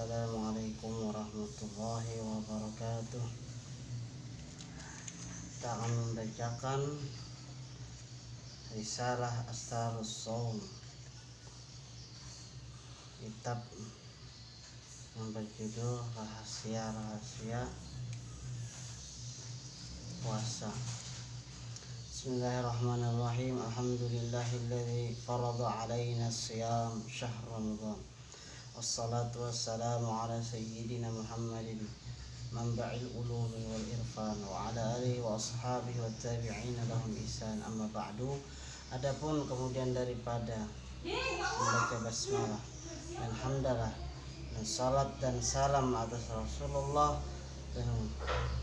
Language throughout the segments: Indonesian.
Assalamualaikum warahmatullahi wabarakatuh. Kita akan membacakan Risalah Asrarus Shaum, kitab yang berjudul Rahasia-Rahasia Puasa. Bismillahirrahmanirrahim. Alhamdulillahilladzi farada alaina siyam syahr Ramadan. Wassalatu wassalamu ala sayyidina Muhammadin manba'il ulumi wal irfan wa ala alihi wa ashabihi wa tabi'ina lahum ihsan, amma ba'du. Adapun kemudian daripada membaca basmalah dan hamdalah dan salat dan salam atas Rasulullah dan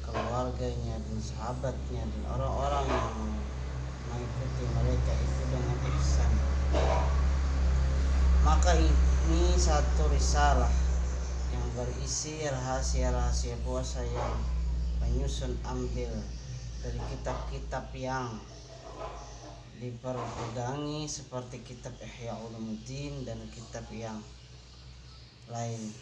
keluarganya dan sahabatnya dan orang-orang yang mengikuti mereka itu dengan ihsan, maka ini satu risalah yang berisi rahasia-rahasia puasa yang penyusun ambil dari kitab-kitab yang diperpegangi seperti kitab Ihya Ulumuddin dan kitab yang lain.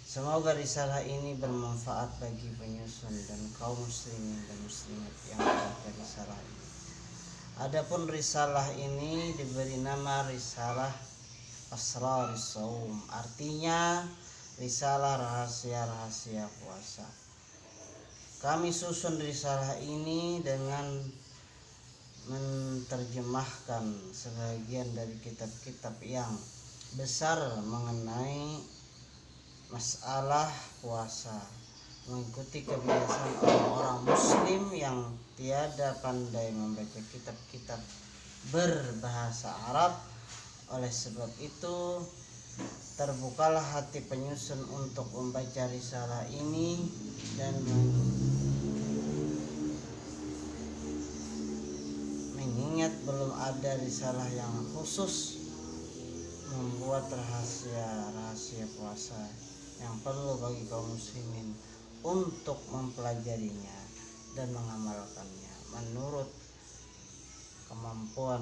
Semoga risalah ini bermanfaat bagi penyusun dan kaum muslimin dan muslimat yang membaca risalah ini. Adapun risalah ini diberi nama Risalah Asrarus Shaum, artinya risalah rahasia-rahasia puasa. Kami susun risalah ini dengan menerjemahkan sebagian dari kitab-kitab yang besar mengenai masalah puasa, mengikuti kebiasaan orang-orang muslim yang tiada pandai membaca kitab-kitab berbahasa Arab. Oleh sebab itu terbukalah hati penyusun untuk membaca risalah ini dan mengingat belum ada risalah yang khusus membuat rahasia-rahasia puasa yang perlu bagi kaum muslimin untuk mempelajarinya dan mengamalkannya menurut kemampuan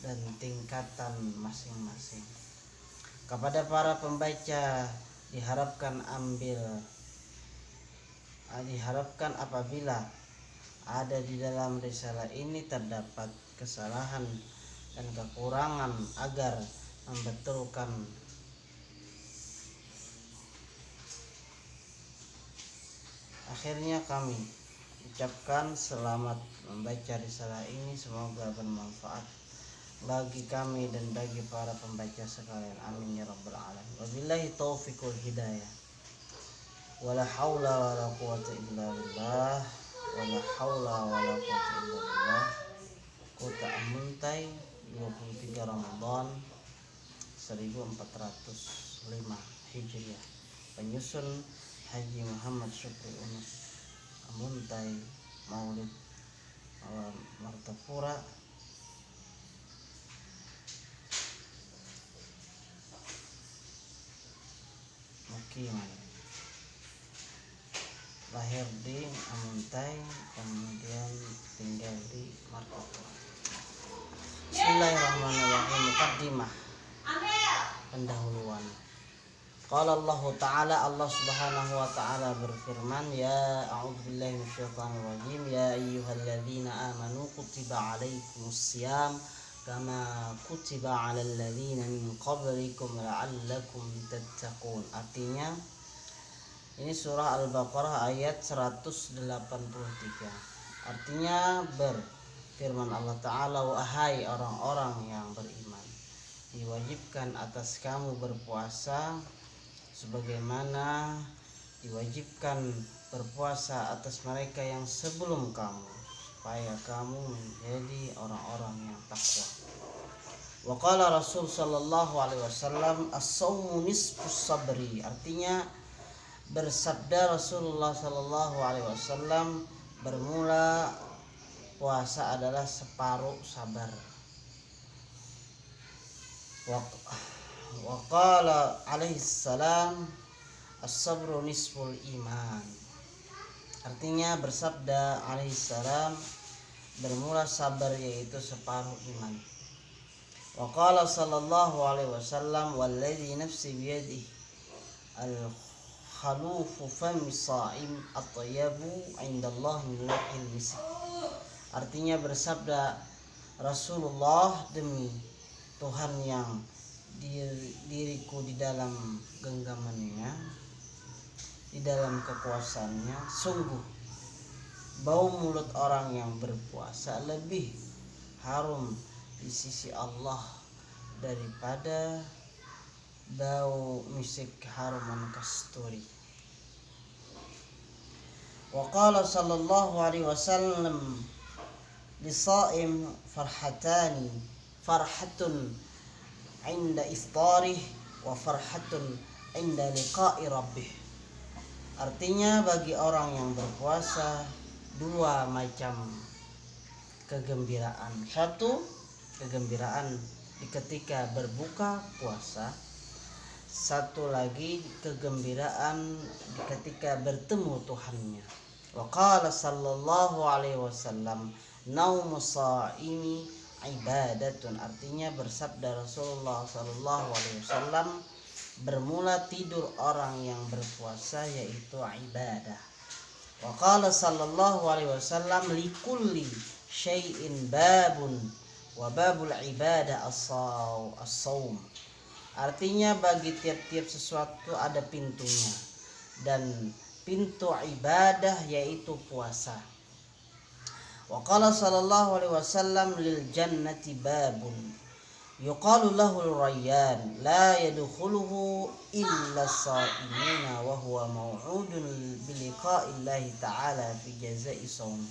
dan tingkatan masing-masing. Kepada para pembaca diharapkan apabila ada di dalam risalah ini terdapat kesalahan dan kekurangan agar membetulkan. Akhirnya kami ucapkan selamat membaca risalah ini, semoga bermanfaat bagi kami dan bagi para pembaca sekalian. Amin ya rabbal alamin. Wabillahi taufiqul hidayah. Wala haula wala quwwata illa billah. Wala haula wala quwwata illa billah. Kota Amuntai 23 Ramadan 1405 Hijriah. Penyusun Haji Muhammad Syukri Unus, Amuntai, Maulid Martapura, Mukiman. Lahir di Amuntai, kemudian tinggal di Martapura. Bismillahirrahmanirrahim. Muqaddimah, pendahuluan. Qala Allah Ta'ala, Allah Subhanahu wa Ta'ala berfirman, ya a'udzubillahi minasyaitonir rajim, ya ayyuhalladzina amanu kutiba alaikumusiyam kama kutiba 'alal ladzina min qablikum la'allakum tattaqun. Artinya ini surah Al-Baqarah ayat 183. Artinya berfirman Allah Ta'ala, wahai orang-orang yang beriman, diwajibkan atas kamu berpuasa sebagaimana diwajibkan berpuasa atas mereka yang sebelum kamu, supaya kamu menjadi orang-orang yang takwa. Wa qala Rasul sallallahu alaihi wasallam, as-shaumu nisfus sabri. Artinya bersabda Rasulullah sallallahu alaihi wasallam, bermula puasa adalah separuh sabar. Wa qala alaihi salam, as-sabru nisful iman. Artinya bersabda alaihi salam, bermula sabar yaitu separuh iman. Wa qala sallallahu alaihi wasallam walladzi nafsi biyadihi al-khalufu fami sha'im at-tayyibu 'indallah min rihil misk. Artinya bersabda Rasulullah, demi Tuhan yang diriku di dalam genggamannya, di dalam kekuasaannya, sungguh bau mulut orang yang berpuasa lebih harum di sisi Allah daripada bau misik haruman kasturi. Wa qala sallallahu alaihi wasallam lisaim farhatun 'inda iftarih wa farhatun 'inda liqa'i rabbih. Artinya bagi orang yang berpuasa dua macam kegembiraan. Satu, kegembiraan di ketika berbuka puasa. Satu lagi kegembiraan di ketika bertemu Tuhannya. Wa qala sallallahu alaihi wasallam naumus shaimi ibadatun. Artinya bersabda Rasulullah sallallahu alaihi wasallam, bermula tidur orang yang berpuasa yaitu ibadah. Wa qala sallallahu alaihi wasallam likulli syai'in babun wa babul ibadah as-shaum. Artinya bagi tiap-tiap sesuatu ada pintunya, dan pintu ibadah yaitu puasa. Wa qala sallallahu alaihi wasallam lil jannati babun yuqalu lahu al-rayyan la yadkhuluhu illa as-sha'imuna wa huwa maw'udun bi liqa'illahi ta'ala fi jazaa'i shaum.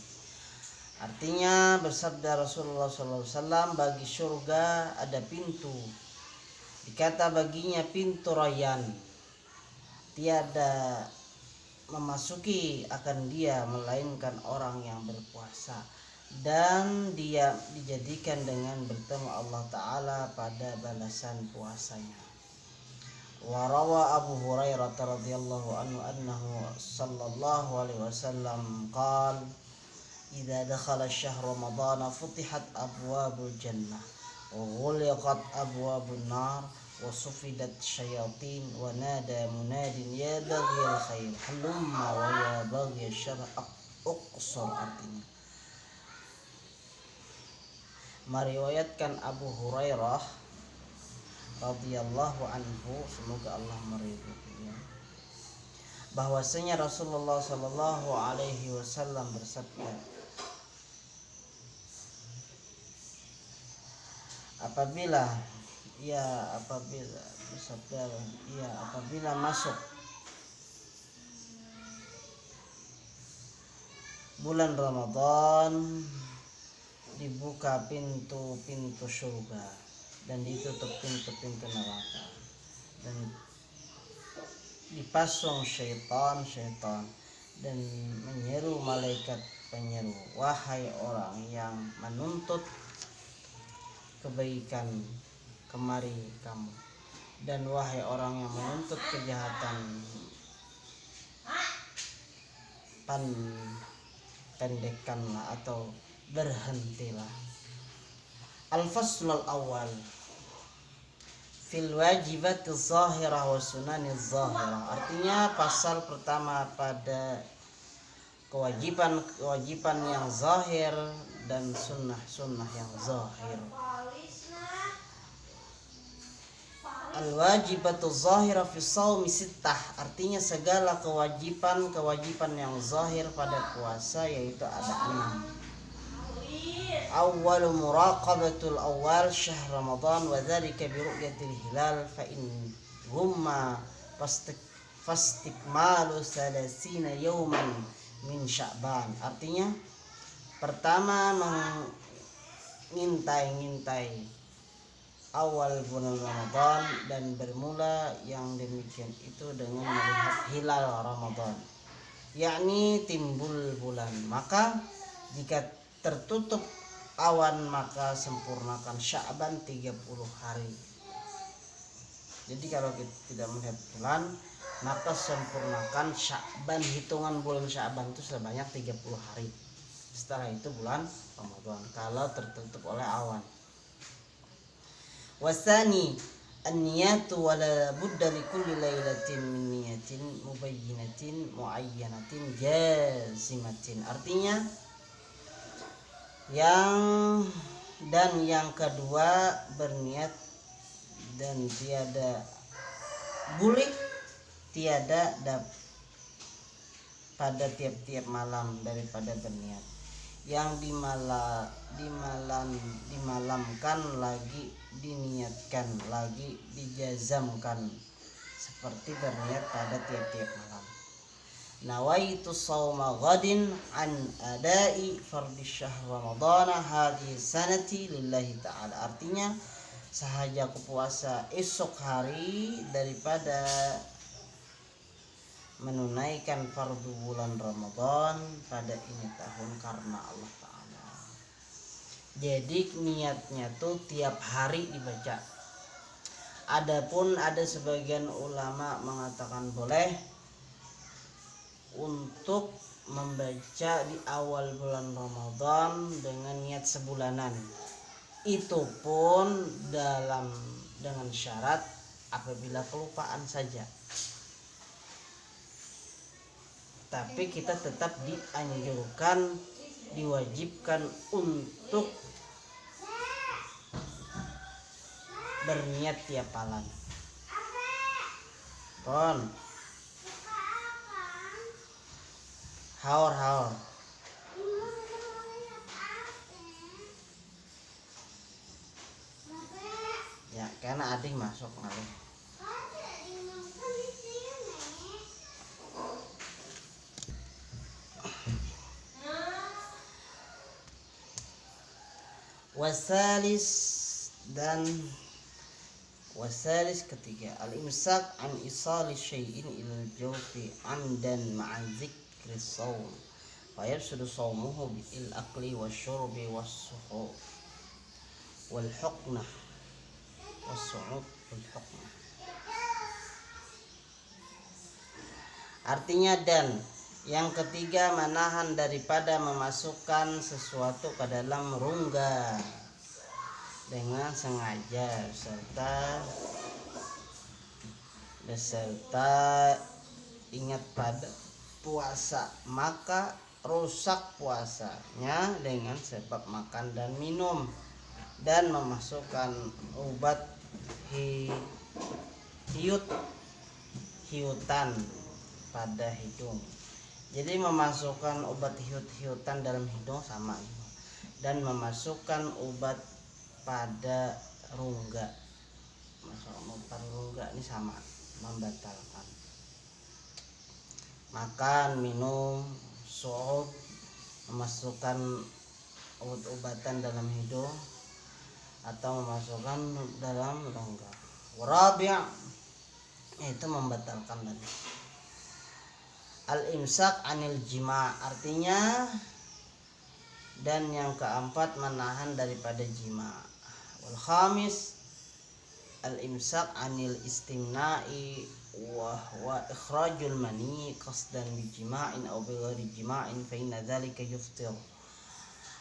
Artinya bersabda Rasulullah sallallahu alaihi wasallam, bagi surga ada pintu, dikata baginya pintu rayyan, tiada memasuki akan dia melainkan orang yang berpuasa, dan dia dijadikan dengan bertemu Allah Ta'ala pada balasan puasanya. Wa rawa Abu Hurairah radhiyallahu anhu annahu sallallahu alaihi wasallam qala idza dakhala syahr Ramadan futihat abwabul jannah wa ghuliqat abwabun nar wa sufidat syayatin wa nada munadin ya baghiyal khair halumma wa ya baghiyal syarr uqsur. Artinya meriwayatkan Abu Hurairah radhiyallahu anhu, semoga Allah meridhoinya, bahwasanya Rasulullah sallallahu alaihi wasallam bersabda, apabila masuk bulan Ramadan dibuka pintu-pintu surga dan ditutup pintu-pintu neraka, dan dipasung syaitan dan menyeru malaikat penyeru, wahai orang yang menuntut kebaikan, kemari kamu, dan wahai orang yang menuntut kejahatan, pendekkanlah atau berhentilah. Al-faslul awal fil wajibatiz zahirah wa sunaniz zahirah. Artinya pasal pertama pada kewajiban yang zahir dan sunnah yang zahir. Al-wajibatuz zahirah fi shaumi sittah. Artinya segala kewajiban yang zahir pada puasa yaitu ada 6. Awwalu muraqabatul awal syahr Ramadan wa dzalika bi ru'yatil hilal fa in humma fastikmalu 30 yawman min Sya'ban. Artinya pertama mengintai awal bulan Ramadan, dan bermula yang demikian itu dengan melihat hilal Ramadan, yakni timbul bulan. Maka jika tertutup awan maka sempurnakan Sya'ban 30 hari. Jadi kalau kita tidak melihat bulan maka sempurnakan Sya'ban, hitungan bulan Sya'ban itu sebanyak 30 hari. Setelah itu bulan Ramadan kalau tertutup oleh awan. Wasani an-niyatu wala budda li kulli lailatin min niyatin mubayyinatin muayyanatin jazimatin. Artinya yang kedua berniat dan tiada boleh tiada pada tiap-tiap malam daripada berniat. Yang dimalamkan lagi diniatkan lagi dijazamkan seperti berniat pada tiap-tiap malam. Nawaitu shauma ghadin an adai fardhi syahr ramadhana hadhihi sanati lillahi ta'ala. Artinya sahaja aku puasa esok hari daripada menunaikan fardu bulan Ramadan pada ini tahun karena Allah Ta'ala. Jadi niatnya tuh tiap hari dibaca. Adapun ada sebagian ulama mengatakan boleh untuk membaca di awal bulan Ramadan dengan niat sebulanan. Itu pun dengan syarat apabila kelupaan saja. Tapi kita tetap dianjurkan, diwajibkan untuk berniat tiap malam. Pon. Haur. Ya, karena adik masuk ngalih. Wasalis ketiga al-imsak an isali syai'in ilal jawfi amdan ma'a dzikri shaum fa yafsudu shaumuhu bil akli wasyurbi was-suhur wal huknah was-su'ud wal huknah. Artinya dan yang ketiga menahan daripada memasukkan sesuatu ke dalam rongga dengan sengaja beserta ingat pada puasa, maka rusak puasanya dengan sebab makan dan minum dan memasukkan obat hiutan pada hidung. Jadi memasukkan obat hiutan dalam hidung sama, dan memasukkan obat pada rongga, masuk rongga ini sama, membatalkan. Makan, minum, su'ud, memasukkan obat-obatan dalam hidung atau memasukkan dalam rongga. Warabi' itu membatalkan tadi. Al-imsak anil jima' artinya dan yang keempat menahan daripada jima'. Wal khamis al-imsak anil istimna'i wa huwa ikhrajul mani qasdan bi jima'in aw bi ghairi jima'in fa inna dzalika yuftir.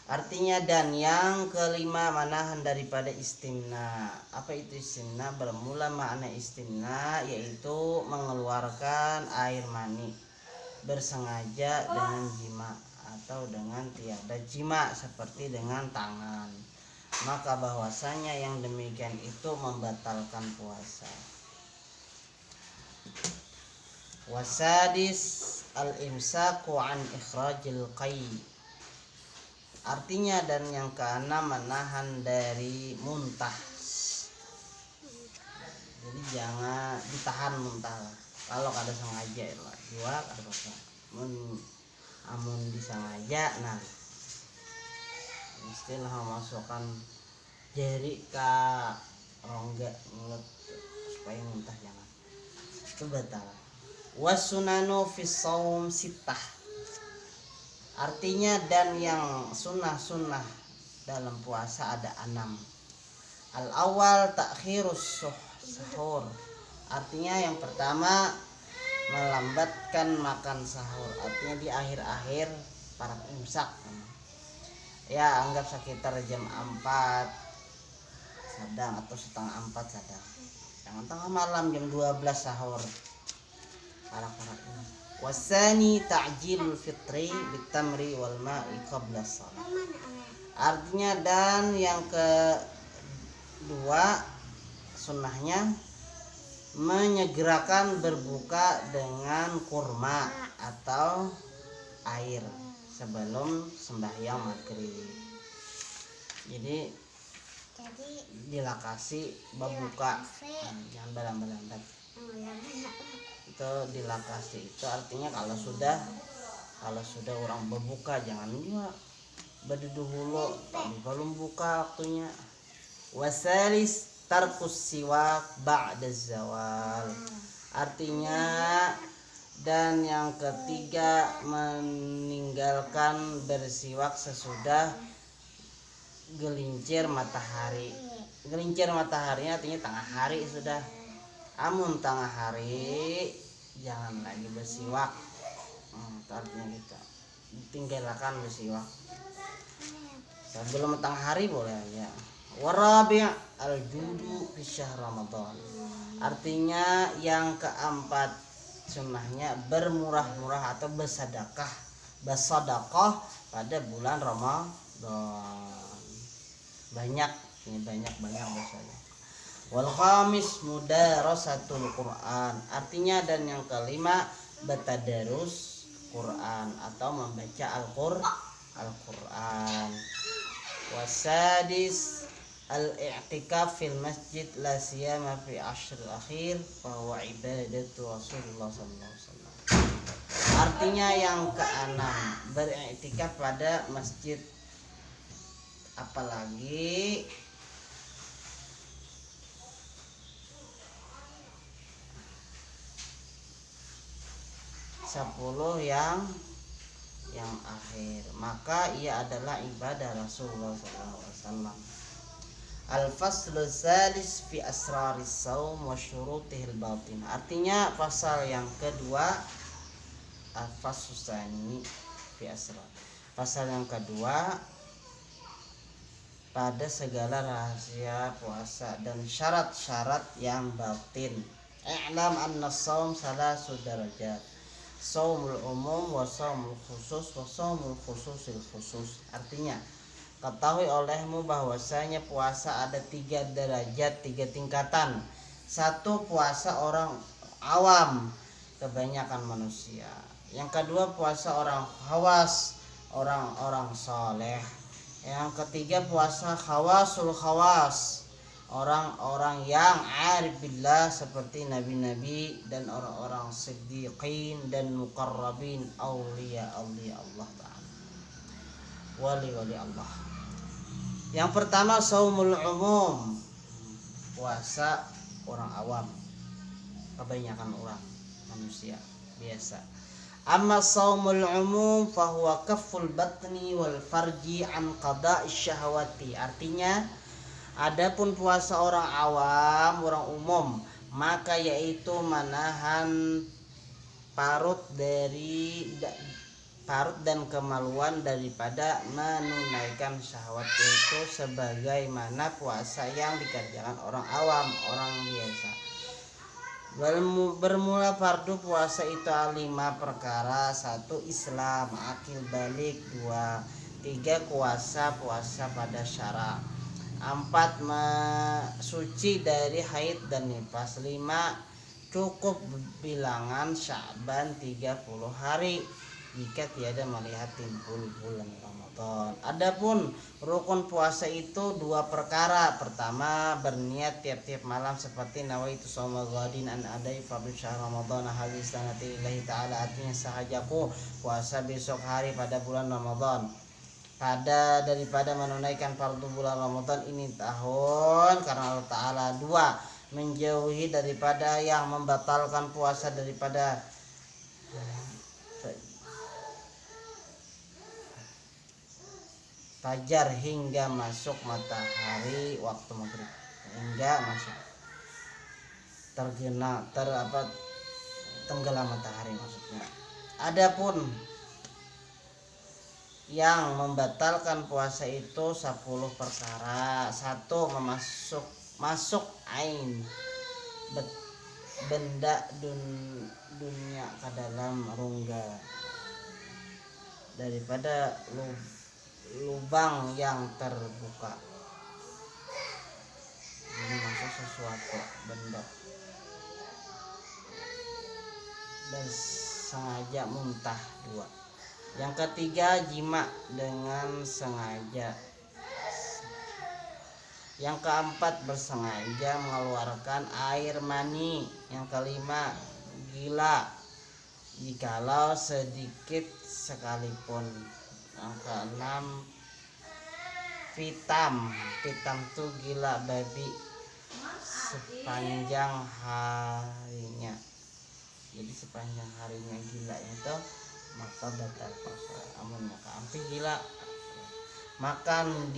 Artinya dan yang kelima menahan daripada istimna. Apa itu istimna? Bermula makna istimna yaitu mengeluarkan air mani bersengaja dengan jima atau dengan tiada jima seperti dengan tangan, maka bahwasanya yang demikian itu membatalkan puasa. Wasadis al-imsaku an ikhrajil qai. Artinya dan yang keenam menahan dari muntah. Jadi jangan ditahan muntah. Kalau kada sengaja lah, dua kada apa. Amun disengaja, nah mestilah memasukkan jari ke rongga mulut supaya muntah jangan. Itu batal. Wasunanu fis shaum sittah. Artinya dan yang sunnah-sunnah dalam puasa ada 6. Al-awwal takhirus sahur. Artinya yang pertama melambatkan makan sahur. Artinya di akhir-akhir para imsak. Ya anggap sekitar jam 4 kadang atau setengah 4 sadar. Jangan tengah malam jam 12 sahur. Arak-araknya. Wasani ta'jilul fitri bitamri wal ma'i qabla shalah. Artinya dan yang kedua sunnahnya menyegerakan berbuka dengan kurma atau air sebelum sembahyang maghrib. Jadi dilakasi berbuka, jangan balang-balang. Itu dilakasi itu artinya kalau sudah orang berbuka jangan juga berduhulu tapi belum buka waktunya. Wasalis tarkus siwak ba'da zawal, artinya dan yang ketiga meninggalkan bersiwak sesudah gelincir matahari. Gelincir mataharinya artinya tengah hari sudah. Amun tengah hari jangan lagi bersiwak. Itu artinya kita tinggalkan bersiwak. Sebelum tengah hari boleh aja. Warabi' al-judu fi syahr Ramadan. Artinya yang keempat sunnahnya bermurah-murah atau bersedekah pada bulan Ramadan. Banyak bahasanya. Wal khamis mudarasatul Quran, artinya dan yang kelima bertadarus Quran atau membaca Al-Quran. Wasadis al-i'tikaf fil masjid la siyama fi ashr akhir fa huwa ibadatu Rasulullah sallallahu alaihi wasallam. Artinya yang keenam beriktikaf pada masjid, apalagi sepuluh yang akhir, maka ia adalah ibadah Rasulullah SAW. Al-faslu salis fi asraris saum wa syurutihil batin, artinya pasal yang kedua. Al-faslu tsani fi asrar, pasal yang kedua pada segala rahasia puasa dan syarat-syarat yang batin. I'lam anna shaum salasu darajat, shaumul umum wa shaumul khusus wa shaumul khususil khusus. Artinya ketahui olehmu bahwasanya puasa ada 3 derajat, 3 tingkatan. Satu, puasa orang awam, kebanyakan manusia. Yang kedua, puasa orang khawas, orang-orang soleh. Yang ketiga, puasa khawasul khawas, orang-orang yang arif billah seperti nabi-nabi dan orang-orang siddiqin dan muqarrabin, aulia Allah Ta'ala, wali Allah. Yang pertama shaumul umum, puasa orang awam, kebanyakan orang manusia biasa. Amma shaumul umum fahuwa kafful batni wal farji an qada'i syahwati, artinya adapun puasa orang awam, orang umum, maka yaitu menahan parut dan kemaluan daripada menunaikan syahwat, itu sebagaimana puasa yang dikerjakan orang awam, orang biasa. Bermula fardu puasa itu 5 perkara. 1. Islam, akil balik. 2. 3. Puasa pada syara. 4. Suci dari haid dan nifas. 5. Cukup bilangan Sya'ban 30 hari jika tiada melihat timbul bulan Ramadan. Adapun rukun puasa itu 2 perkara. Pertama, berniat tiap-tiap malam seperti nawaitu shauma ghadin an adai fardhu syahr Ramadan hadis sanati lillahi ta'ala, artinya sahajaku puasa besok hari pada bulan Ramadan daripada menunaikan fardu bulan Ramadan ini tahun, karena Allah Ta'ala. 2. Menjauhi daripada yang membatalkan puasa daripada fajar hingga masuk matahari waktu maghrib, hingga masuk tenggelam matahari maksudnya. Adapun yang membatalkan puasa itu 10 perkara. 1. masuk ain benda dunia ke dalam rongga daripada lubang yang terbuka. Ini masuk sesuatu benda dan sengaja muntah 2. Yang ketiga jima dengan sengaja. Yang keempat bersengaja mengeluarkan air mani. Yang kelima gila jikalau sedikit sekalipun. Yang keenam pitam tuh gila babi sepanjang harinya. Jadi sepanjang harinya gila itu maka batal puasa. Amun ampi gila makan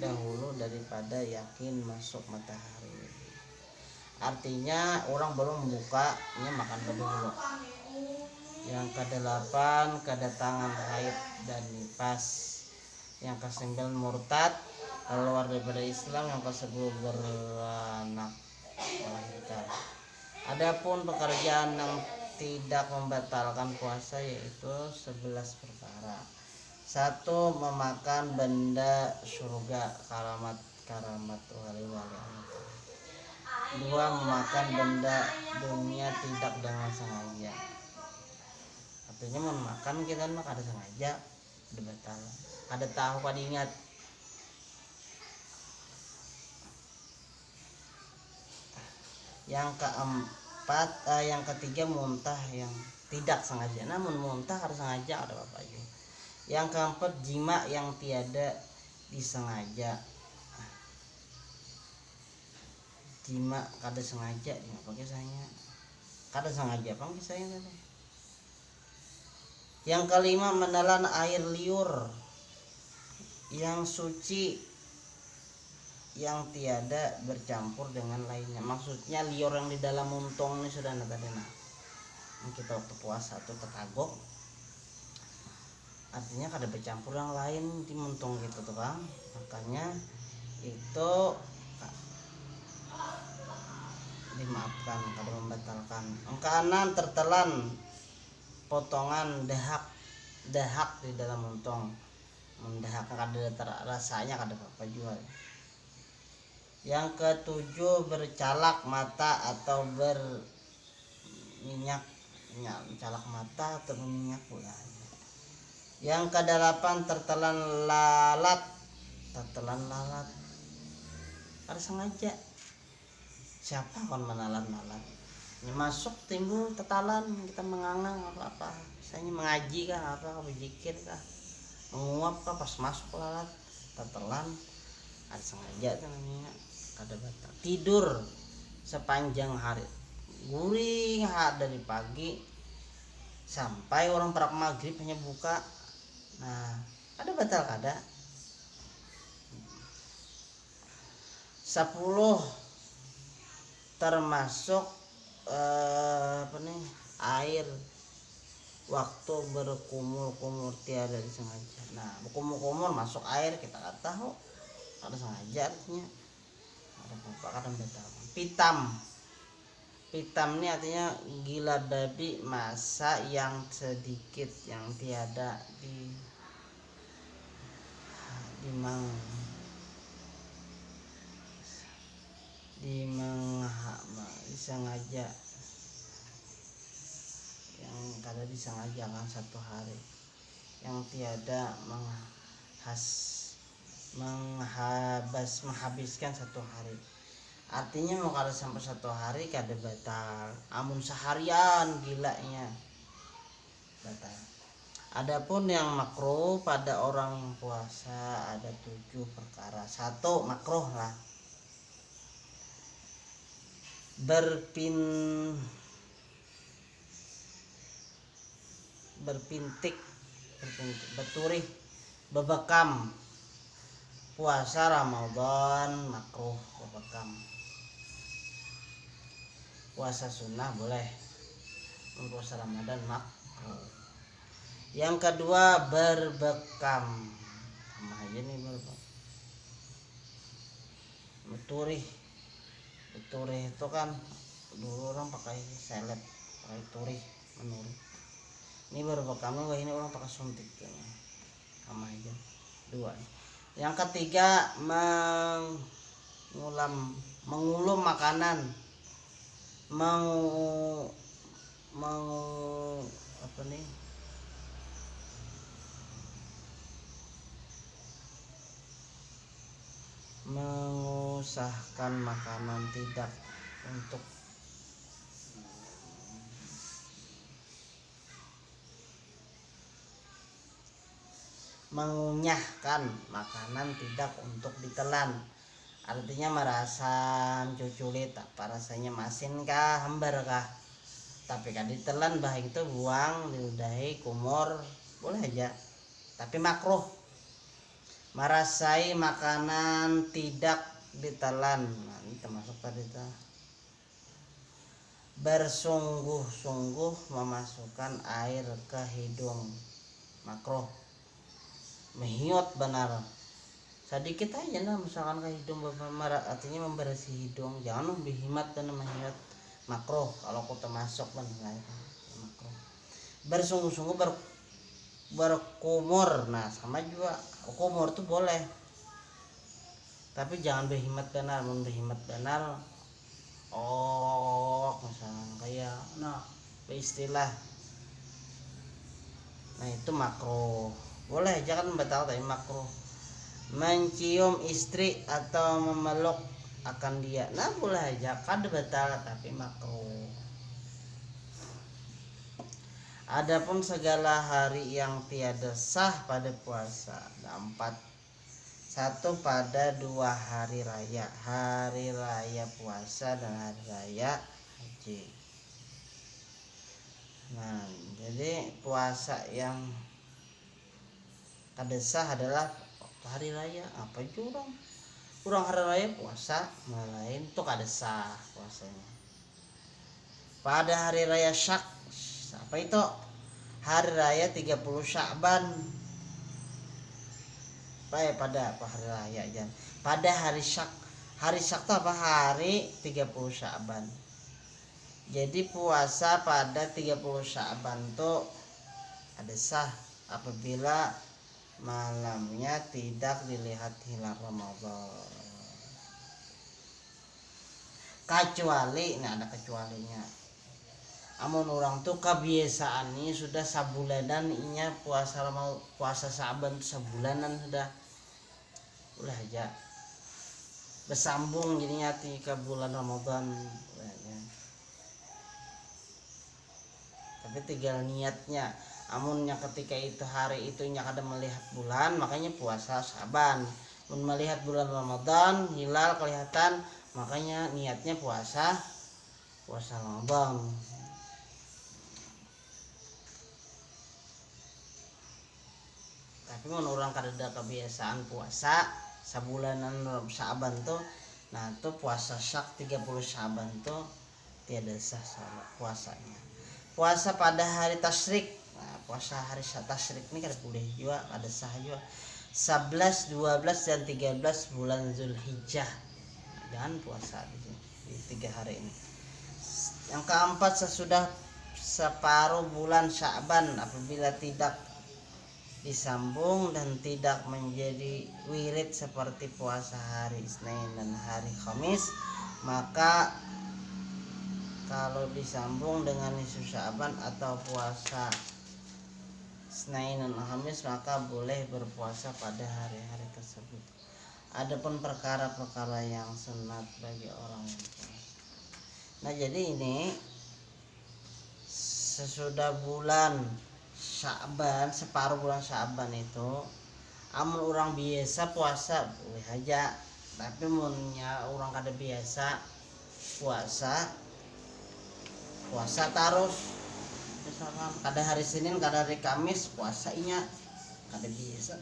dahulu daripada yakin masuk matahari. Artinya orang belum membukanya makan dahulu. Yang ke-8 kedatangan haid dan nifas. Yang ke-9 murtad keluar daripada Islam. Yang ke-10 beranak melahirkan. Adapun pekerjaan yang tidak membatalkan puasa yaitu 11 perkara. 1. Memakan benda surga, karamat wali-wali. 2. Memakan benda dunia tidak dengan sengaja. Artinya memakan kita mah kada sengaja udah batal. Ada tahu kada ingat. Yang ketiga muntah yang tidak sengaja. Namun muntah harus sengaja ada apa aja. Yang keempat jima yang tiada disengaja. Jima kada sengaja apa kisahnya? Kada sengaja apa kisahnya tadi? Yang kelima menelan air liur yang suci yang tiada bercampur dengan lainnya. Maksudnya liur yang di dalam muntong ini sudah tadi kita waktu puasa tuh ketagok. Artinya kada bercampur yang lain di muntong gitu tuh Bang. Makanya itu dimaafkan, kada membatalkan. Yang keenam tertelan potongan dahak di dalam muntong. Mendahak kada rasanya kada apa jual. Yang ketujuh bercalak mata atau berminyak, calak mata atau berminyak pula. Yang ke-8 tertelan lalat. Ada sengaja. Siapa kon menelan lalat? Ini masuk timbul tetelan kita mengangang apa-apa. Misalnya mengaji kah apa berzikir kah. Menguap kah pas masuk lalat tetelan. Ada sengaja tuh namanya. Kada batal. Tidur sepanjang hari. Guring dari pagi sampai orang perak maghrib hanya buka. Nah, ada batal kada? 10 termasuk air waktu berkumur tiada disengaja. Nah, berkumur masuk air kita nggak tahu, ada sengaja artinya ada apa kada batal. Pitam ini artinya gila babi masa yang sedikit yang tiada disengaja yang kada disengajakan 1 hari yang tiada menghabiskan 1 hari. Artinya mau kada sampai 1 hari kada batal. Amun seharian gilanya batal. Adapun yang makruh pada orang puasa ada 7 perkara. 1 makruh lah. Berpintik, berturih, bebekam. Puasa Ramadan makruh bebekam. Puasa sunnah boleh. Puasa Ramadan makruh. Yang kedua berbekam. Sama aja nih berbekam. turih. Turih itu kan dulu orang pakai selet, pakai turih menurut. Ini baru kami, wah ini orang pakai suntik kayaknya. Sama aja. 2. Yang ketiga, mengulum makanan. Mengusahkan makanan, tidak untuk mengunyahkan makanan, tidak untuk ditelan. Artinya merasa cuculit apa rasanya, masin kah, hambar kah, tapi kan ditelan bah itu buang, diludahi, kumur boleh aja, tapi makruh. Merasai makanan tidak ditelan, nah, ini termasuk tadi tuh. Bersungguh-sungguh memasukkan air ke hidung, makruh. Mehiot benar, sedikit aja nah, misalkan ke hidung, artinya membersih hidung, jangan berhimat dan mehiot, makruh. Kalau aku termasuk benar makruh. Bersungguh-sungguh berkumur, nah sama juga kumur tuh boleh, tapi jangan berhimat benar. Berhimat benar misalnya kayak istilah, nah itu makruh. Boleh aja kan batal, tapi makruh. Mencium istri atau memeluk akan dia, nah boleh aja kan batal, tapi makruh. Adapun segala hari yang tiada sah pada puasa, 4. 1 pada 2 hari raya puasa dan hari raya haji. Nah, jadi puasa yang kada sah adalah hari raya. Apa itu kurang hari raya puasa, lain tuh kada sah puasanya. Pada hari raya syak, apa itu? Hari raya 30 Sya'ban. Pada apa hari raya aja? Pada hari syak. Hari syak itu apa? Hari 30 Sya'ban. Jadi puasa pada 30 Sya'ban tuh ada sah apabila malamnya tidak dilihat hilal Ramadan. Kecuali, nah ada kecualinya. Amun orang tuh kebiasaan ini sudah sabulanan inya puasa Sya'ban tuh sabulanan sudah. Ulah aja bersambung jadinya ke bulan Ramadan ya. Tapi tinggal niatnya. Amunnya ketika itu hari itu nya kada melihat bulan, makanya puasa Sya'ban. Mun melihat bulan Ramadan hilal kelihatan, makanya niatnya puasa Ramadan. Tapi mun orang kada ada kebiasaan puasa sabulanan Sya'ban tuh, nah tuh puasa syak 30 Sya'ban tuh tiada sah puasanya. Puasa pada hari tasyrik, nah puasa hari tasyrik ini kada boleh juga, kada sah juga. 11, 12 dan 13 bulan Zulhijjah, jangan puasa di 3 hari ini. Yang keempat, sesudah separuh bulan Sya'ban apabila tidak disambung dan tidak menjadi wirid seperti puasa hari Isnin dan hari Khamis, maka kalau disambung dengan nisfu Sya'ban atau puasa Isnin dan Khamis, maka boleh berpuasa pada hari-hari tersebut. Adapun perkara-perkara yang sunat bagi orang yang puasa. Nah, jadi ini sesudah bulan Sya'ban, separuh bulan Sya'ban itu, amun orang biasa puasa boleh aja, tapi munnya orang kada biasa puasa terus, misalkan kada hari Senin, kada hari Kamis puasa inya kada biasa,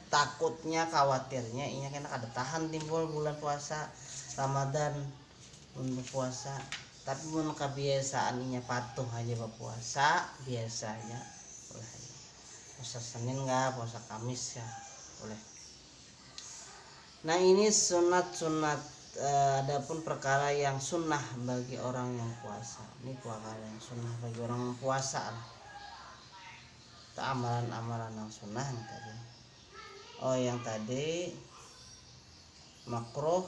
takutnya khawatirnya inya kena kada tahan timbul bulan puasa Ramadan untuk puasa. Tapi mun kebiasaan inya patuh aja berpuasa biasa aja, boleh aja. Puasa Senin enggak, puasa Kamis ya boleh. Nah, ini sunat-sunat adapun perkara yang sunnah bagi orang yang puasa. Ini perkara yang sunnah bagi orang yang puasa lah. Amalan-amalan yang sunnah yang tadi. Oh, yang tadi makruh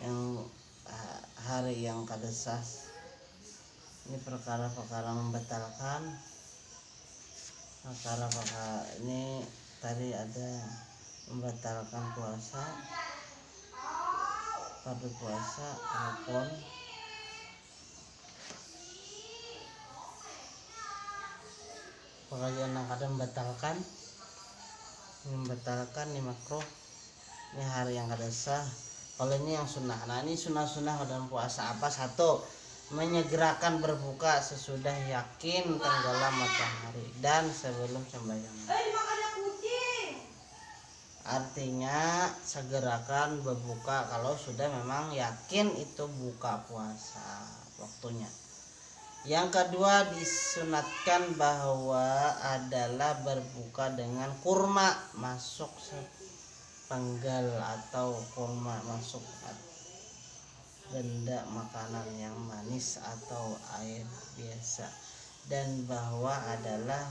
yang hari yang kadesas. Ini perkara-perkara membatalkan. Perkara-perkara ini tadi ada membatalkan puasa, fardu puasa maupun pekerjaan yang kadang membatalkan ini makruh. Ini hari yang kadesah. Kalau ini yang sunnah. Nah, ini sunnah-sunnah dalam puasa apa? Satu, menyegerakan berbuka sesudah yakin tenggelam matahari dan sebelum sembahyang. Artinya segerakan berbuka kalau sudah memang yakin itu buka puasa waktunya. Yang kedua, disunatkan bahwa adalah berbuka dengan kurma masuk sepenggal atau kurma masuk benda makanan yang manis atau air biasa, dan bahwa adalah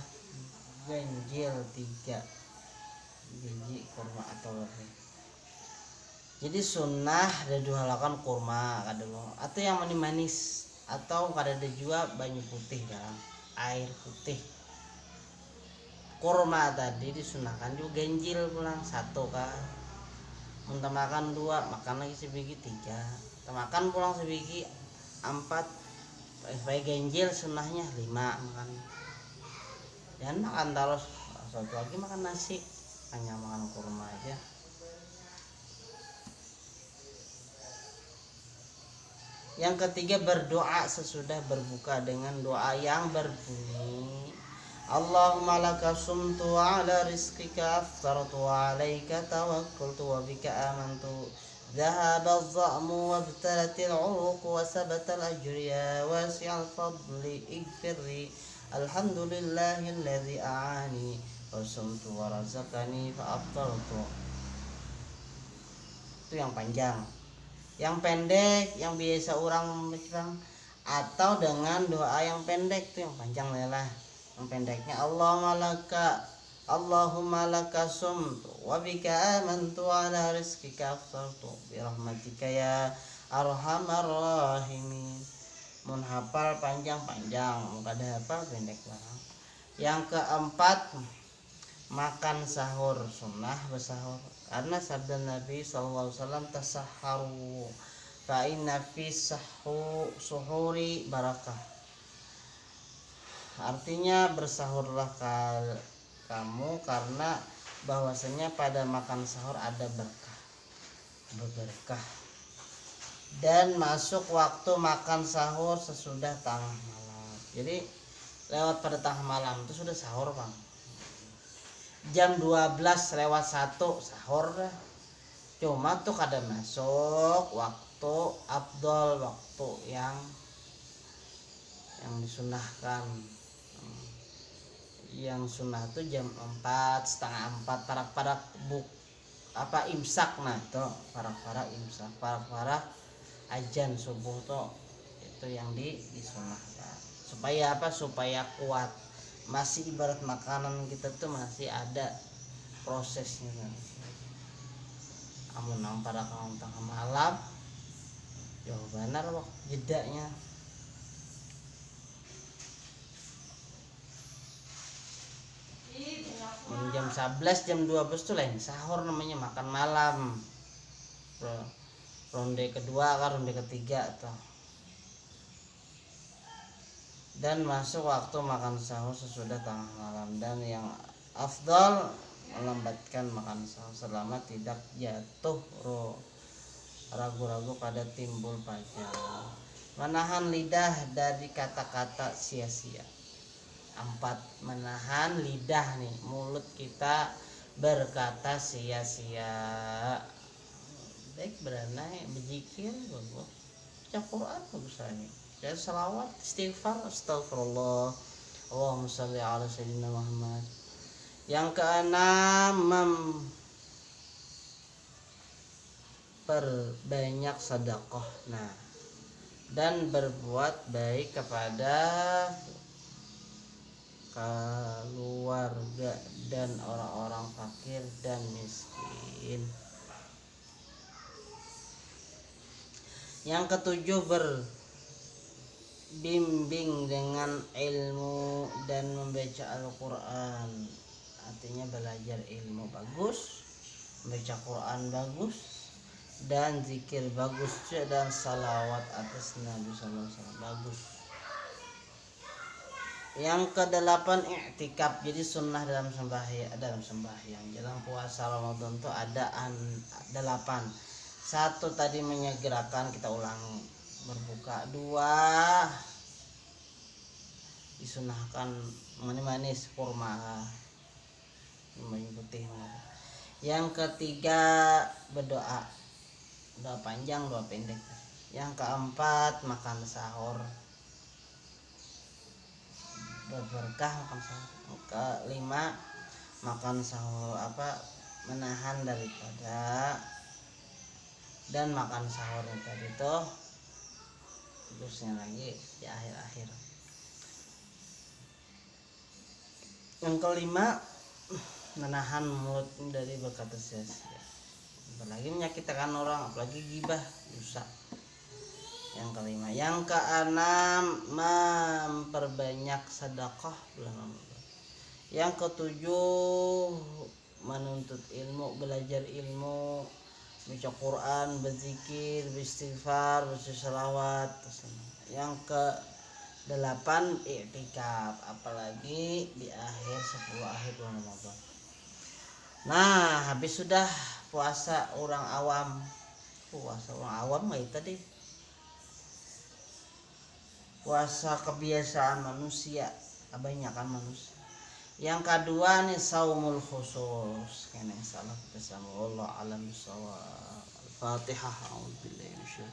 ganjil 3 biji kurma atau lebih. Jadi sunnah ada dua halakan kurma atau yang manis atau kada ada juga banyu putih dalam air putih. Kurma tadi disunahkan juga ganjil pulang 1 kan. Muntah makan 2, makan lagi sebiji 3. Makan pulang sebiji 4. Supaya ganjil sunnahnya 5 makan. Dan makan terus 1 lagi makan nasi. Hanya makan kurma aja. Yang ketiga, berdoa sesudah berbuka dengan doa yang berbunyi Allahumma laka sumtu wa ala rizqika aftartu wa alaika tawakkultu wa bika amantu dhahaba az-za'mu wa btalatil 'uruq wa sabatal ajri ya wasi'al fadli ighfirli alhamdulillahilladzi a'ani wa sumtu wa razaqani fa aftartu. Itu yang panjang. Yang pendek yang biasa orang bilang atau dengan doa yang pendek itu yang panjang lah. Yang pendeknya Allahumma laka sumtu wa bika amantu ala rizqika aftartu bi rahmatika ya arhamar rahimin. Mun hafal panjang-panjang, mun kada hafal pendek lah. Yang keempat, makan sahur, sunnah bersahur karena sabda Nabi sallallahu alaihi wasallam tasahharu fa inna fi suhuri barakah. Artinya bersahurlah kamu karena bahwasanya pada makan sahur ada berberkah. Dan masuk waktu makan sahur sesudah tengah malam. Jadi lewat pada tengah malam itu sudah sahur bang. Jam 12 lewat 1 sahur dah. Cuma tuh kada masuk waktu afdol, waktu yang disunahkan. Yang sunnah tuh jam 4, setengah 4 parak-parak imsak. Nah itu parak-parak imsak, parak-parak ajan subuh tuh itu yang disunahkan. Supaya apa? Supaya kuat. Masih ibarat makanan kita tuh masih ada prosesnya. Amun nang pada tengah malam jauh benar loh jedanya. Jam 11 jam 12 tuh lain sahur namanya, makan malam. Ronde kedua kan ronde ketiga tuh. Dan masuk waktu makan sahur sesudah tengah malam. Dan yang afdal melambatkan makan sahur selama tidak jatuh ragu-ragu pada timbul fajar. Menahan lidah dari kata-kata sia-sia. 4, menahan lidah nih, mulut kita berkata sia-sia. Baik beranai, berzikir, baca Quran bagusnya. Dan salawat, istighfar, astagfirullah, Allahumma sholli ala sayyidina Muhammad. Yang keenam, memperbanyak sedekah. Nah, dan berbuat baik kepada keluarga dan orang-orang fakir dan miskin. Yang ketujuh, berbimbing dengan ilmu dan membaca Al-Quran. Artinya belajar ilmu bagus, membaca Quran bagus, dan zikir bagus, dan salawat atas Nabi Sallallahu Alaihi Wasallam bagus. Yang kedelapan, i'tikaf. Jadi sunnah dalam sembahyang dalam puasa Ramadan itu ada 8. 1 tadi menyegerakan, kita ulangi, berbuka. 2 disunahkan manis kurma, putih. Yang ketiga, berdoa, doa panjang, doa pendek. Yang keempat, makan sahur, berberkah makan sahur. Kelima, makan sahur menahan daripada, dan makan sahurnya tadi tuh terusnya lagi di akhir-akhir. Yang kelima, menahan mulut dari berkata sia-sia, apalagi menyakitkan orang, apalagi gibah, dosa. Yang kelima. Yang keenam, memperbanyak sedekah bulan Ramadan. Yang ketujuh, menuntut ilmu, belajar ilmu, baca Quran, berzikir, beristighfar, baca salawat. Yang ke-8, i'tikaf, apalagi di akhir 10 akhir bulan Ramadan. Nah, habis sudah puasa orang awam. Puasa orang awam tadi puasa kebiasaan manusia, kebanyakan manusia. Yang kedua nih, saumul khusus. Kene salah kita sama Allah alam bisawab. Al-Fatihah. A'udzubillahi minasyaitonir